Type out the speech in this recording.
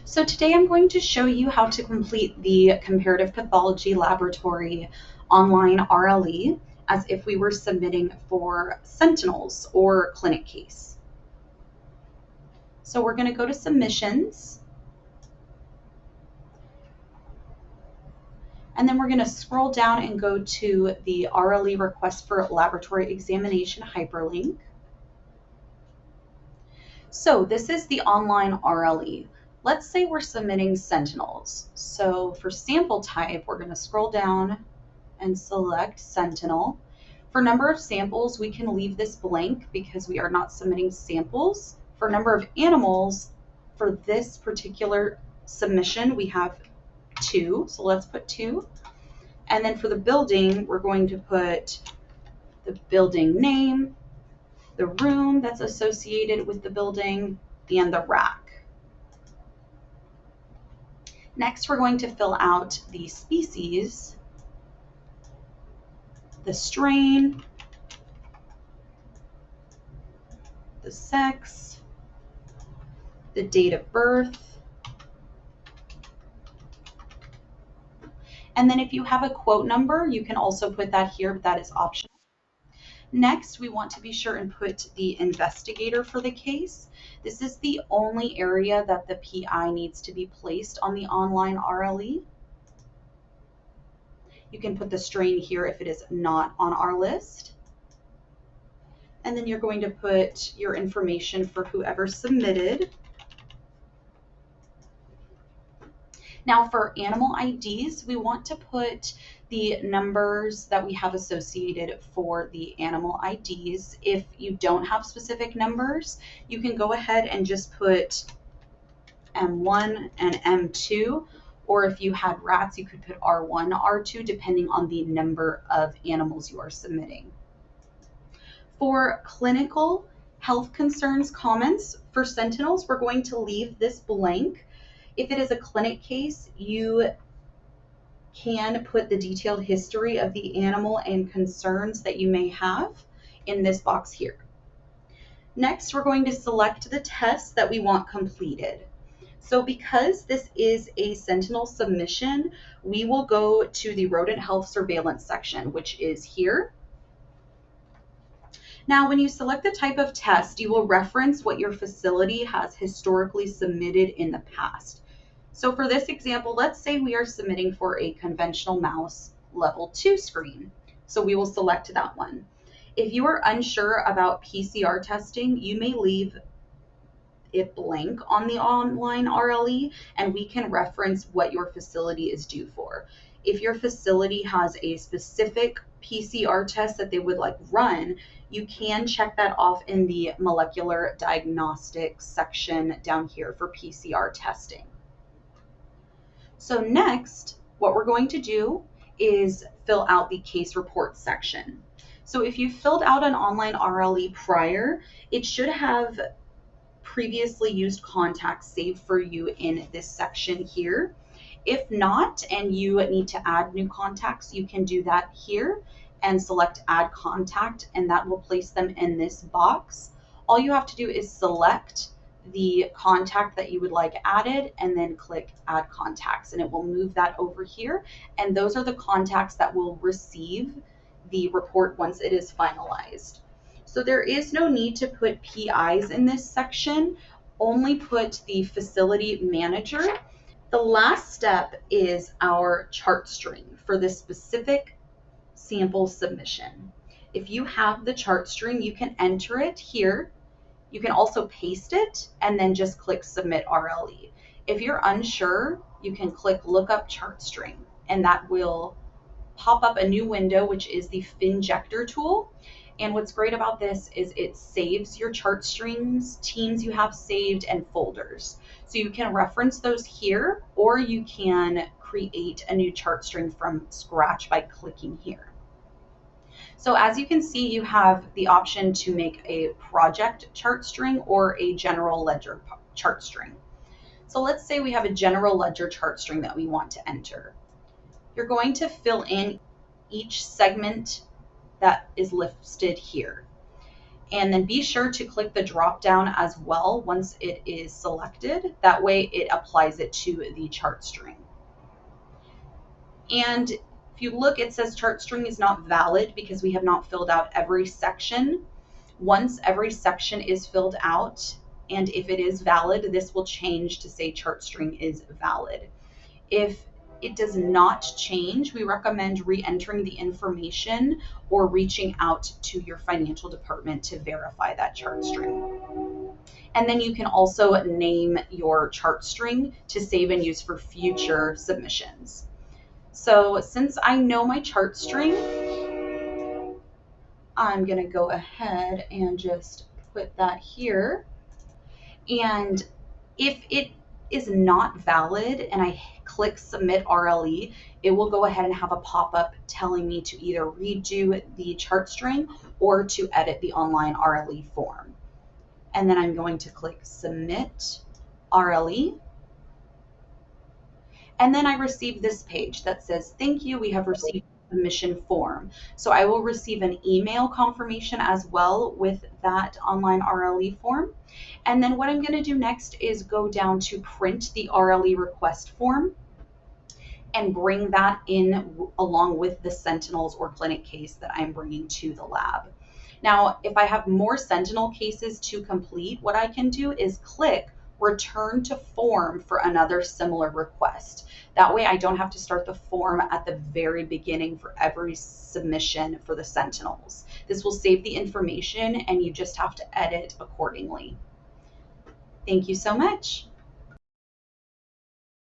So today I'm going to show you how to complete the Comparative Pathology Laboratory online RLE as if we were submitting for Sentinels or clinic case. So we're going to go to Submissions, and then we're going to scroll down and go to the RLE Request for Laboratory Examination hyperlink. So this is the online RLE. Let's say we're submitting Sentinels. So for sample type, we're going to scroll down and select Sentinel. For number of samples, we can leave this blank because we are not submitting samples. For number of animals, for this particular submission, we have 2. So let's put 2. And then for the building, we're going to put the building name, the room that's associated with the building, and the rack. Next, we're going to fill out the species, the strain, the sex, the date of birth, and then if you have a quote number, you can also put that here, but that is optional. Next, we want to be sure and put the investigator for the case. This is the only area that the PI needs to be placed on the online RLE. You can put the strain here if it is not on our list. And then you're going to put your information for whoever submitted. Now for animal IDs, we want to put the numbers that we have associated for the animal IDs. If you don't have specific numbers, you can go ahead and just put M1 and M2, or if you had rats, you could put R1, R2, depending on the number of animals you are submitting. For clinical health concerns comments for Sentinels, we're going to leave this blank. If it is a clinic case, you can put the detailed history of the animal and concerns that you may have in this box here. Next, we're going to select the test that we want completed. So because this is a Sentinel submission, we will go to the rodent health surveillance section, which is here. Now, when you select the type of test, you will reference what your facility has historically submitted in the past. So for this example, let's say we are submitting for a conventional mouse level 2 screen. So we will select that one. If you are unsure about PCR testing, you may leave it blank on the online RLE, and we can reference what your facility is due for. If your facility has a specific PCR test that they would like run, you can check that off in the molecular diagnostics section down here for PCR testing. So next, what we're going to do is fill out the case report section. So if you filled out an online RLE prior, it should have previously used contacts saved for you in this section here. If not, and you need to add new contacts, you can do that here and select add contact, and that will place them in this box. All you have to do is select the contact that you would like added and then click add contacts, and it will move that over here. And those are the contacts that will receive the report once it is finalized. So there is no need to put PIs in this section, only put the facility manager. The last step is our chart string for this specific sample submission. If you have the chart string, you can enter it here. You can also paste it and then just click submit RLE. If you're unsure, you can click look up chart string, and that will pop up a new window, which is the Finjector tool. And what's great about this is it saves your chart strings, teams you have saved, and folders. So you can reference those here, or you can create a new chart string from scratch by clicking here. So as you can see, you have the option to make a project chart string or a general ledger chart string. So let's say we have a general ledger chart string that we want to enter. You're going to fill in each segment that is listed here. And then be sure to click the drop down as well once it is selected. That way it applies it to the chart string. And if you look, it says chart string is not valid because we have not filled out every section. Once every section is filled out, and if it is valid, this will change to say chart string is valid. If it does not change, we recommend re-entering the information or reaching out to your financial department to verify that chart string. And then you can also name your chart string to save and use for future submissions. So since I know my chart string, I'm going to go ahead and just put that here. And if it is not valid and I click submit RLE, it will go ahead and have a pop-up telling me to either redo the chart string or to edit the online RLE form. And then I'm going to click submit RLE. And then I receive this page that says, thank you, we have received the submission form. So I will receive an email confirmation as well with that online RLE form. And then what I'm going to do next is go down to print the RLE request form and bring that in along with the Sentinels or clinic case that I'm bringing to the lab. Now, if I have more Sentinel cases to complete, what I can do is click return to form for another similar request. That way I don't have to start the form at the very beginning for every submission for the Sentinels. This will save the information and you just have to edit accordingly. Thank you so much.